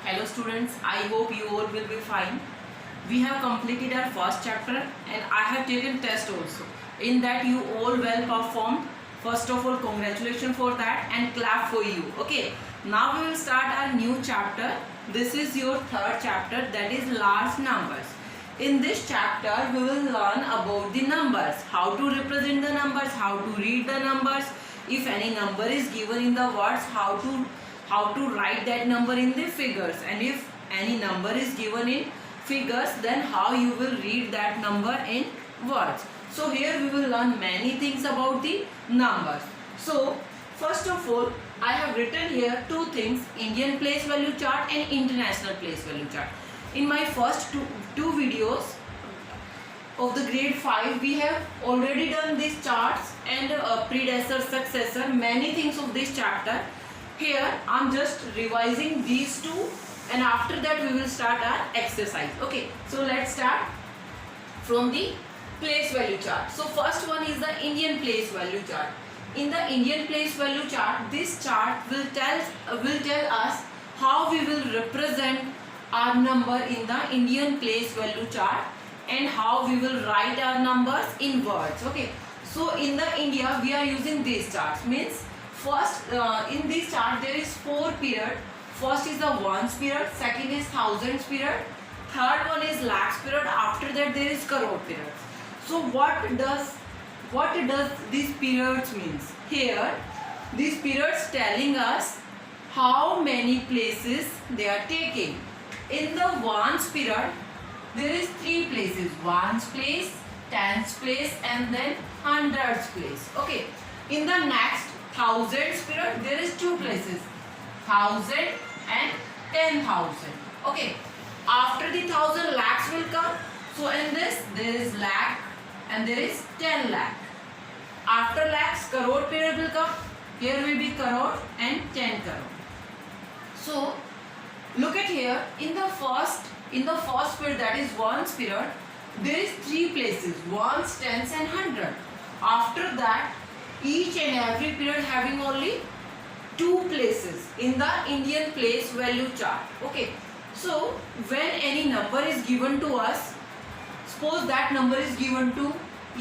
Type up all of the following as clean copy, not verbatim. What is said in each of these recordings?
Hello students, I hope you all will be fine. We have completed our first chapter and I have taken test also. In that you all well performed. First of all, congratulations for that and clap for you. Okay, now we will start our new chapter. This is your third chapter, that is large numbers. In this chapter we will learn about the numbers, how to represent the numbers, how to read the numbers. If any number is given in the words, how to write that number in the figures, and if any number is given in figures, then how you will read that number in words. So here we will learn many things about the numbers. So first of all, I have written here two things: Indian place value chart and international place value chart. In my first two videos of the grade 5, we have already done these charts and predecessor, successor, many things of this chapter. Here I am just revising these two, and after that we will start our exercise. Okay, so let's start from the place value chart. So first one is the Indian place value chart. In the Indian place value chart, this chart will tell us how we will represent our number in the Indian place value chart and how we will write our numbers in words. Okay, so in the India we are using these charts. Means first in this chart there is 4 period. First is the ones period, second is thousands period, third one is lakhs period, after that there is crore period. So what does these periods means? Here these periods telling us how many places they are taking. In the ones period there is 3 places: ones place, tens place, and then hundreds place. Okay, in the next thousands period there is 2 places: 1000 and 10,000. Okay, after the 1000 lakhs will come. So in this there is lakh and there is 10 lakh. After lakhs crore period will come. Here will be crore and 10 crore. So look at here, in the first period, that is ones period, there is 3 places: ones, tens, and 100. After that, each and every period having only 2 places in the Indian place value chart. Okay, so when any number is given to us, suppose that number is given to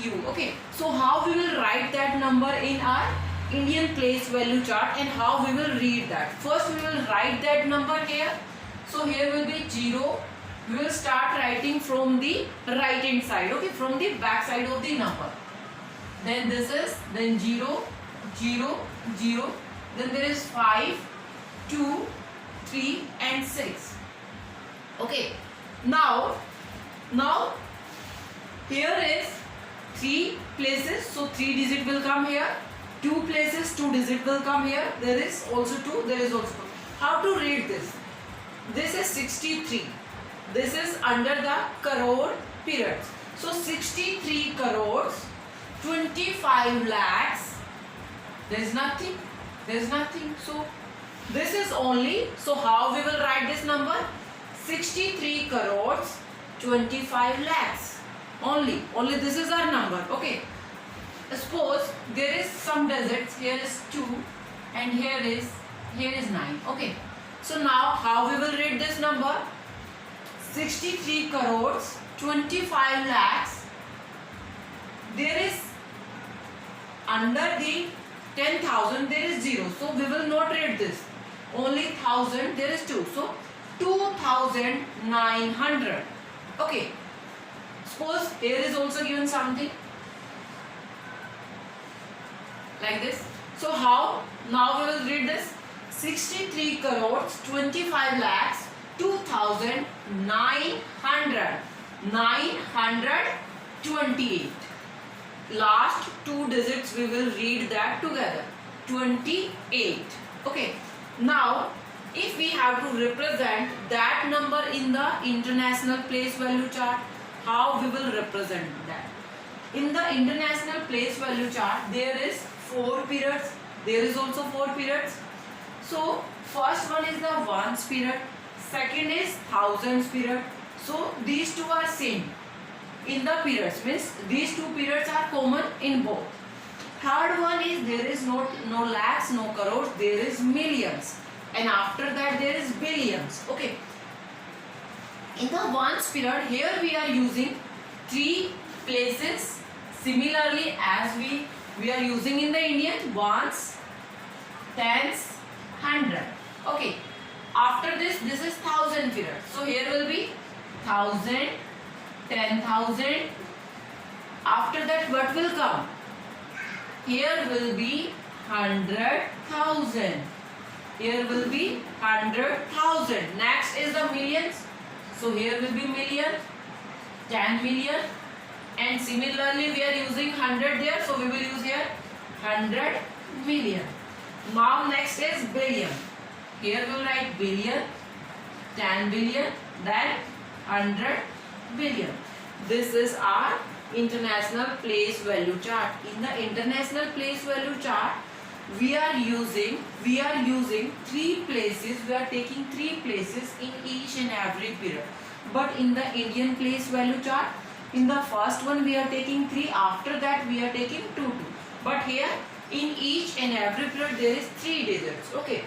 you. Okay, so how we will write that number in our Indian place value chart and how we will read that? First we will write that number here. So here will be 0. We will start writing from the right hand side. Okay, from the back side of the number. Then this is, then 0, 0, 0. Then there is 5, 2, 3 and 6. Okay, now here is 3 places, so 3 digit will come here. 2 places, 2 digit will come here. There is also 2, there is also 2. How to read this? This is 63. This is under the crore periods. So 63 crores, 25 lakhs. There is nothing. So this is only. So how we will write this number? 63 crores, 25 lakhs. Only this is our number. Okay. Suppose there is some digits. Here is 2 and here is 9. Okay. So now how we will read this number? 63 crores, 25 lakhs. There is under the 10,000 there is 0. So we will not read this. Only 1000 there is 2. So 2,900. Okay. Suppose here is also given something like this. So how? Now we will read this. 63 crores, 25 lakhs, 928. Last 2 digits we will read that together. 28. Okay. Now, if we have to represent that number in the international place value chart, how we will represent that? In the international place value chart, there is 4 periods. There is also 4 periods. So first one is the ones period, second is thousands period. So these two are same in the periods, means these 2 periods are common in both. Third one is there is no lakhs, no crores, there is millions. and after that there is billions. Okay, in the ones period, here we are using 3 places similarly as we are using in the Indian ones, tens, hundred. Okay, after this is thousand period, so here will be 1000, 10,000. After that what will come? Here will be 100,000. Here will be 100,000. Next is the millions. So here will be million, 10 million, and similarly we are using 100 there, so we will use here 100 million. Now next is billion. Here we will write billion, 10 billion, then 100 billion. This is our international place value chart. In the international place value chart, we are using 3 places. We are taking 3 places in each and every period. But in the Indian place value chart, in the first one we are taking 3. After that we are taking 2. But here in each and every period there is 3 digits. Okay.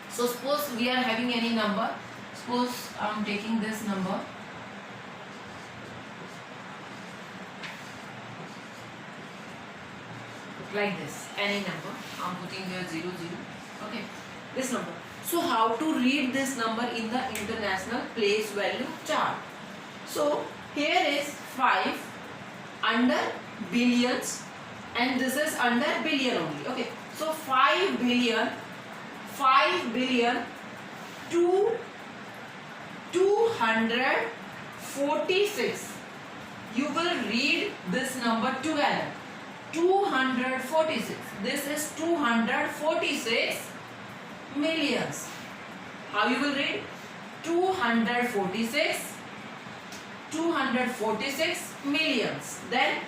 So suppose we are having any number. Suppose I am taking this number. Like this, any number. I am putting here 0, 0. Okay, this number. So how to read this number in the international place value chart? So here is 5 under billions, and this is under billion only. Okay, so 5 billion 246. You will read this number together. 246. This is 246 millions. How you will read? 246 millions. Then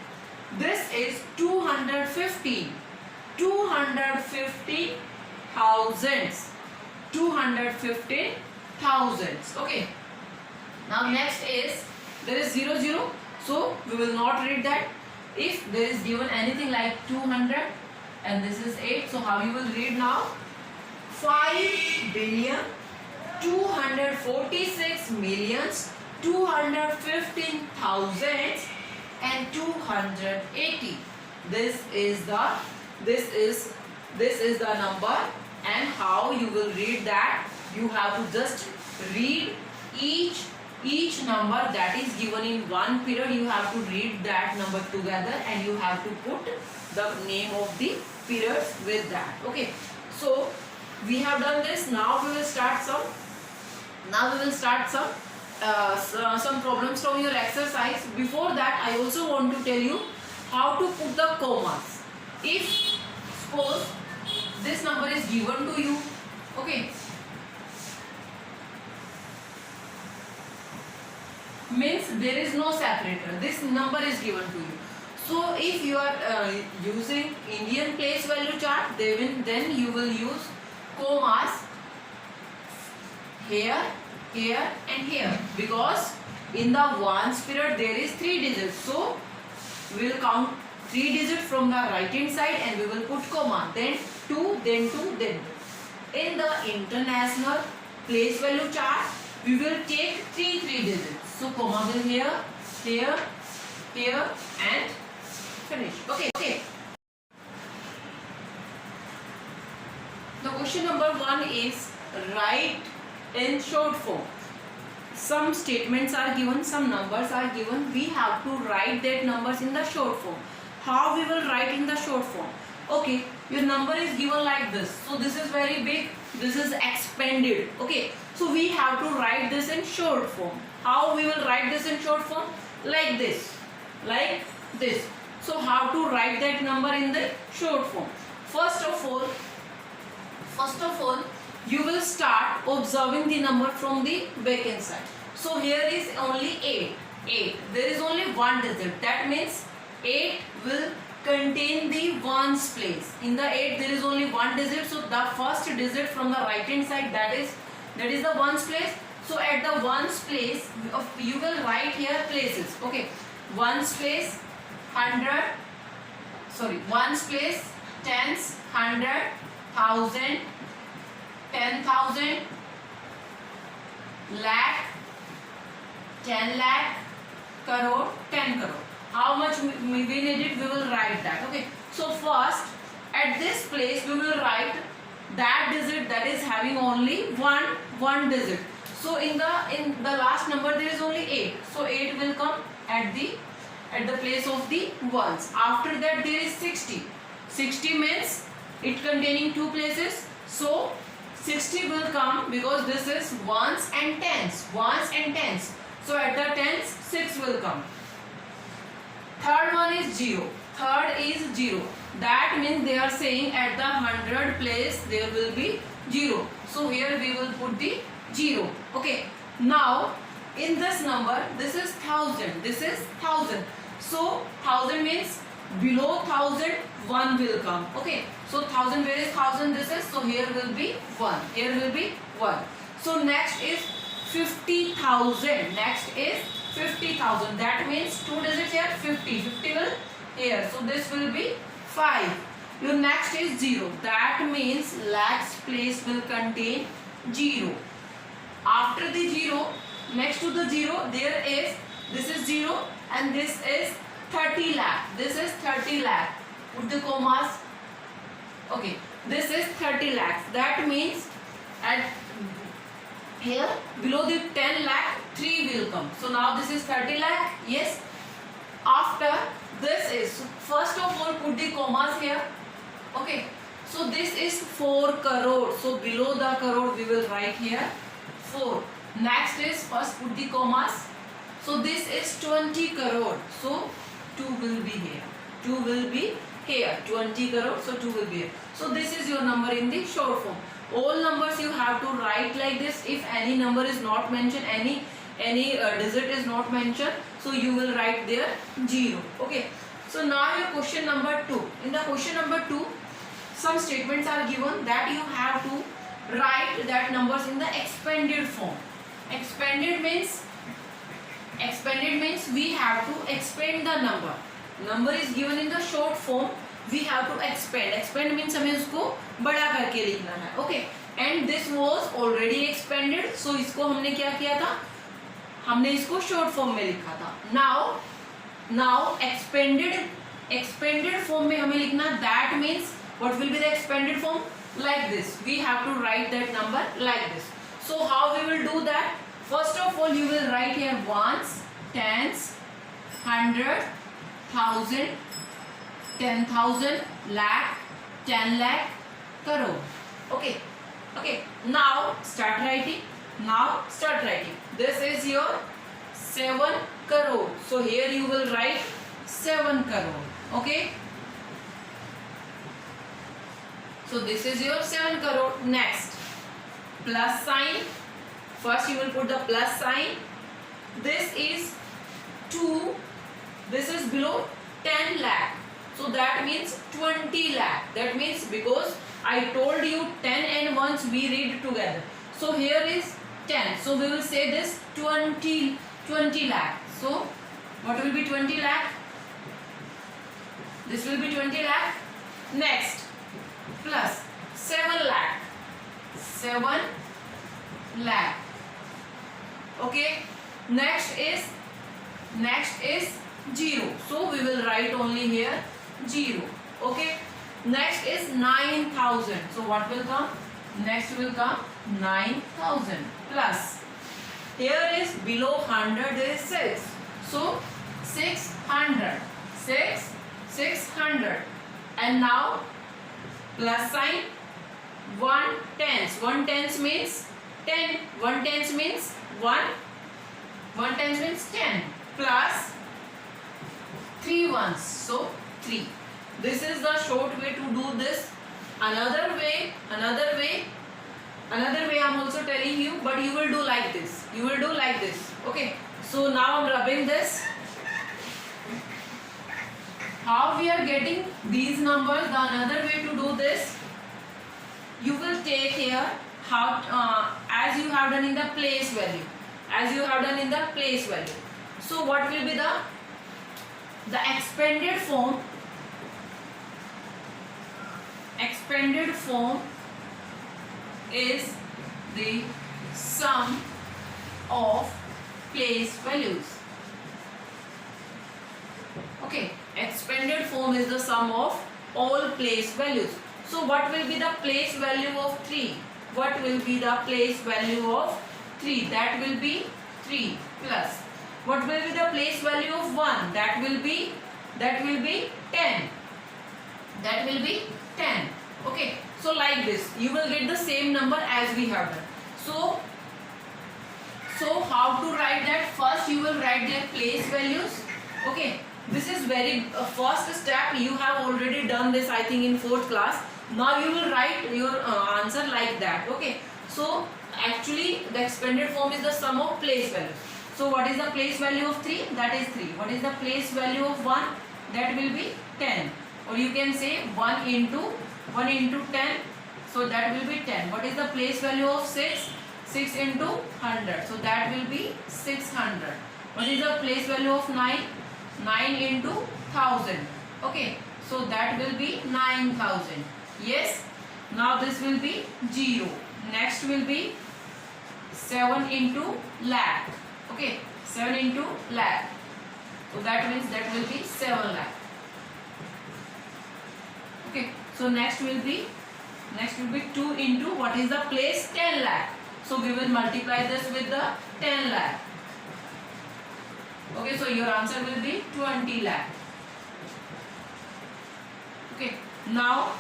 this is 250 thousands. 250 thousands. Okay. Now next is, there is 0, 0. So we will not read that. If there is given anything like 200 and this is 8, so how you will read now? 5 billion 246 millions 215 thousands and 280. This is the number, and how you will read that? You have to just read each number that is given in one period. You have to read that number together, and you have to put the name of the periods with that. Okay, so we have done this. Now we will start some problems from your exercise. Before that, I also want to tell you how to put the commas. If suppose this number is given to you, okay, means there is no separator. This number is given to you. So if you are using Indian place value chart, then you will use commas here, here and here, because in the ones period there is 3 digits. So we will count 3 digits from the right hand side and we will put comma, then 2, then 2, then 2. In the international place value chart, we will take 3 digits. So comma will here, here, here and finish. Okay. The question number 1 is write in short form. Some statements are given, some numbers are given. We have to write that numbers in the short form. How we will write in the short form? Okay, your number is given like this. So this is very big. This is expanded. Okay, so we have to write this in short form. How we will write this in short form? Like this. Like this. So how to write that number in the short form? First of all, you will start observing the number from the back end side. So here is only 8. There is only one digit. That means 8 will contain the ones place. In the 8 there is only one digit. So the first digit from the right hand side, that is the ones place. So at the ones place, you will write here places. Okay, ones place 100. Sorry, ones place tens, 100, 1000, 10,000, lakh, 10 lakh, crore, 10 crore. How much we need it? We will write that. Okay. So first, at this place, we will write that digit that is having only one digit. So in the last number there is only 8. So 8 will come at the place of the ones. After that there is 60. 60 means it containing two places. So 60 will come because this is ones and tens. Ones and tens. So at the tens 6 will come. Third one is 0. Third is 0. That means they are saying at the 100 place there will be 0. So here we will put the 0. Okay. Now in this number, this is 1000. This is 1000. So 1000 means below 1000 1 will come. Okay. So 1000, where is 1000? This is, so here will be 1. Here will be 1. So next is 50,000. Next is 50,000. That means two digits here, 50. 50 will here. So this will be 5. Your next is 0. That means lakhs place will contain 0. After the 0, next to the 0, there is, this is 0 and this is 30 lakh. This is 30 lakh. Put the commas. Okay. This is 30 lakhs. That means at here below the 10 lakh 3 will come. So now this is 30 lakh. Yes. After this is, first of all put the commas here. Okay. So this is 4 crore. So below the crore we will write here 4. Next is, first put the commas. So this is 20 crore. So 2 will be here. 2 will be here. 20 crore. So 2 will be here. So this is your number in the short form. All numbers you have to write like this. If any number is not mentioned, any digit is not mentioned, so you will write there 0. Okay. So now your question number 2. In the question number 2, some statements are given that you have to write that numbers in the expanded form. Expanded means we have to expand the number. Number is given in the short form. We have to expand. Expand means हमें उसको बड़ा करके लिखना है. Okay. And this was already expanded. So इसको हमने क्या किया था? हमने इसको short form में लिखा था. Now expanded form में हमें लिखना. That means what will be the expanded form? Like this. We have to write that number like this. So how we will do that? First of all, you will write here ones, tens, 100, 1000, 10,000, lakh, 10 lakh, crore. Okay. Now start writing. This is your 7 crore. So here you will write 7 crore. Okay. So this is your 7 crore. Next, plus sign. First you will put the plus sign. This is 2. This is below 10 lakh. So that means 20 lakh. That means because I told you 10 and 1s we read together. So here is 10. So we will say this 20 lakh. So what will be 20 lakh? This will be 20 lakh. Next, plus 7 lakh. 7 lakh. Okay. Next is 0. So we will write only here 0. Okay. Next is 9,000. So what will come? Next will come 9,000 plus. Here is below 100 is 6. So 600. 600. And now plus sign 1 tens. 1 tens means 10. 1 tens means 1. 1 tens means 10 plus 3 ones. So 3. This is the short way to do this. Another way I'm also telling you, but you will do like this. Okay. So now I'm rubbing this. How we are getting these numbers? The another way to do this, you will take here as you have done in the place value. So what will be the expanded form? is the sum of place values. Okay, expanded form is the sum of all place values. So what will be the place value of 3? What will be the place value of 3? That will be 3 plus. What will be the place value of 1? That will be 10. That will be 10. Okay, so like this you will get the same number as we have done. So how to write that? First you will write their place values. Okay, this is very first step. You have already done this, I think, in 4th class. Now you will write your answer like that. Okay, so actually the expanded form is the sum of place values. So what is the place value of 3? That is 3. What is the place value of 1? That will be 10. Or you can say 1 into 10. So that will be 10. What is the place value of 6? 6 into 100. So that will be 600. What is the place value of 9? 9 into 1000. Okay. So that will be 9000. Yes. Now this will be 0. Next will be 7 into lakh. Okay. 7 into lakh. So that means that will be 7 lakh. Okay. So next will be 2 into what is the place? 10 lakh. So we will multiply this with the 10 lakh. Okay, so your answer will be 20 lakh. Okay, now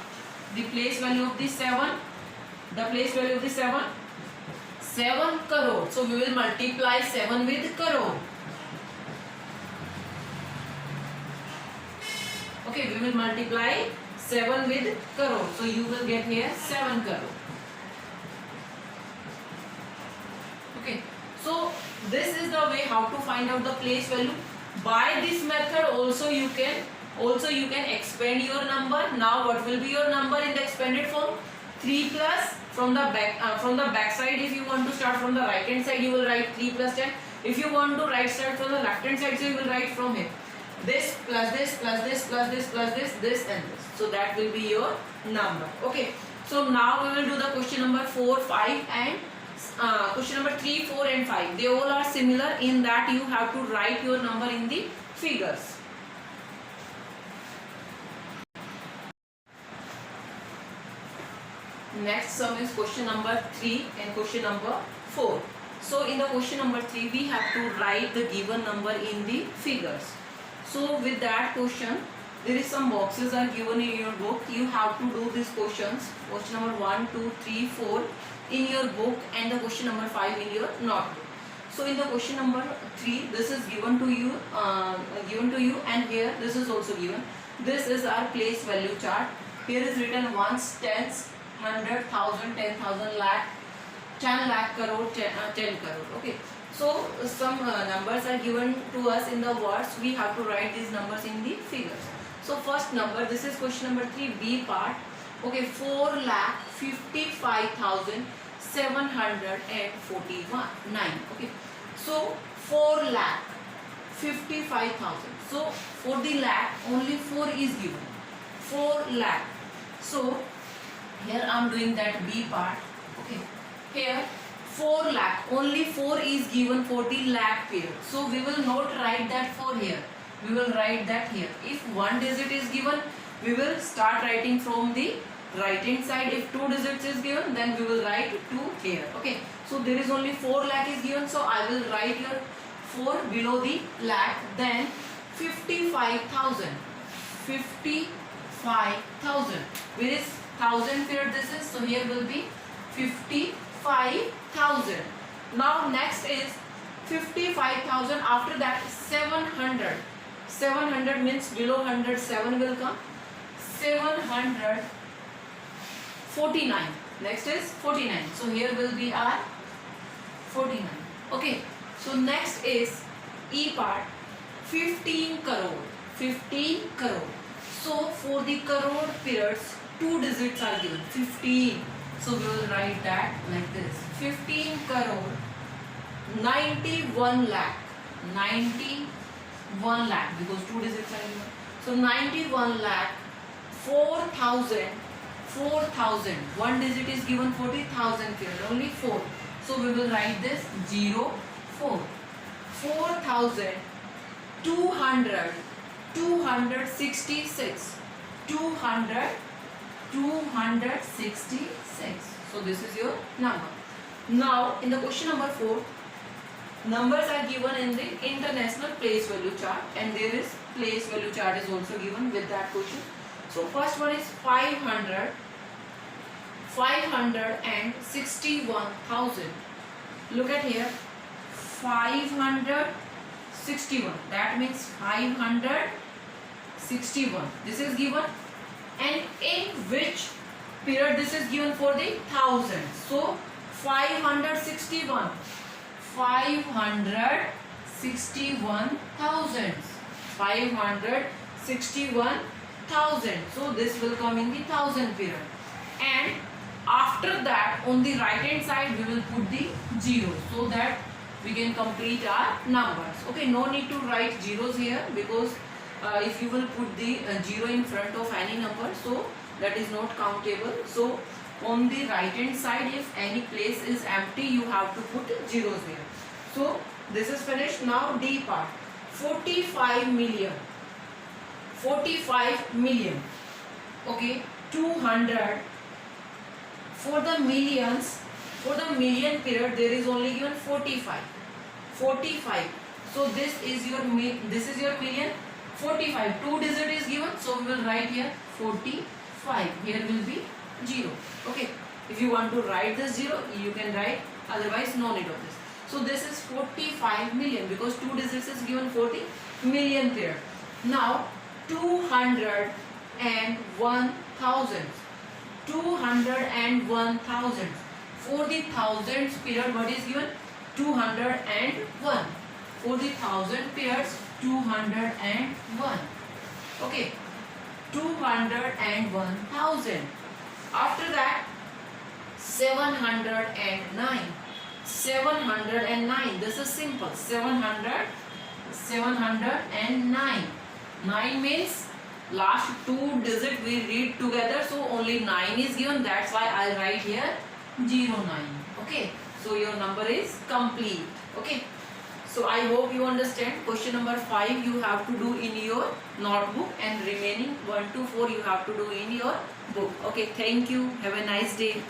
the place value of the 7. The place value of the 7 crore. So we will multiply 7 with crore. Okay, we will multiply 7 with crore. So you will get here 7 crore. Okay, so this is the way how to find out the place value. By this method also you can expand your number. Now what will be your number in the expanded form? 3 plus from the back side. If you want to start from the right hand side, you will write 3 plus 10. If you want to start from the left hand side, so you will write from here this plus this plus this plus this plus this and this. So that will be your number. Okay, so now we will do the question number 4, 5 and question number 3, 4 and 5. They all are similar in that you have to write your number in the figures. Next sum is question number 3 and question number 4. So in the question number 3 we have to write the given number in the figures. So with that question, there is some boxes are given in your book. You have to do these questions. Question number 1, 2, 3, 4 in your book and the question number 5 in your notebook. So in the question number 3, this is given to you and here this is also given. This is our place value chart. Here is written ones, tens, 100, 1000, 10,000, lakh, 10 lakh, crore, 10 crore. Okay. So some numbers are given to us in the words. We have to write these numbers in the figures. So first number, this is question number 3, B part. Okay, 4,55,749. Okay, so 4,55,000. So for the lakh, only 4 is given. 4 lakh. So here I am doing that B part. Okay, here 4 lakh, only 4 is given for the lakh period. So we will not write that 4 here. We will write that here. If 1 digit is given, we will start writing from the right hand side. If 2 digits is given, then we will write 2 here. Okay. So there is only 4 lakh is given. So I will write here 4 below the lakh. Then 55,000. 55,000. Where is 1000 period this is? So here will be 55,000. Now next is 55,000. After that 700. 700 means below 100 7 will come. 749. Next is 49. So here will be our 49. Okay. So next is E part. 15 crore. 15 crore. So for the crore periods, 2 digits are given. 15. So we will write that like this. 15 crore. 91 lakh. 91 lakh because 2 digits are given. So 91 lakh 4,000 4,000. One digit is given for the 1,000 period, only 4. So we will write this 0, 4. 4,200, 266, 266. So this is your number. Now in the question number 4, numbers are given in the international place value chart, and there is place value chart is also given with that question. So first one is 561,000. Look at here, 561. That means 561. This is given, and in which period this is given for the 1,000. So 561. 561,000. 561,000. So this will come in the 1,000 period. And after that, on the right hand side, we will put the 0 so that we can complete our numbers. Okay, no need to write zeros here, because if you will put the 0 in front of any number, so that is not countable. So on the right hand side, if any place is empty, you have to put zeros here. So this is finished. Now D part, 45 million. 45 million. Okay, 200. For the millions, for the million period, there is only given 45. 45. So this is your million. 45. 2 digit is given, so we will write here 45. Here will be 0. Okay. If you want to write this 0, you can write. Otherwise, no need of this. So this is 45 million, because 2 digits is given for the million period. Now 201,000. 201,000. For the thousands period, what is given? 201. For the 1,000 periods, 201. Okay, 201,000. After that, 709. 709. This is simple. 709. 9 means last 2 digit we read together, so only 9 is given. That's why I'll write here 09. Okay, so your number is complete. Okay, so I hope you understand. Question number 5 you have to do in your notebook, and remaining 1 to 4 you have to do in your book. Okay, thank you. Have a nice day.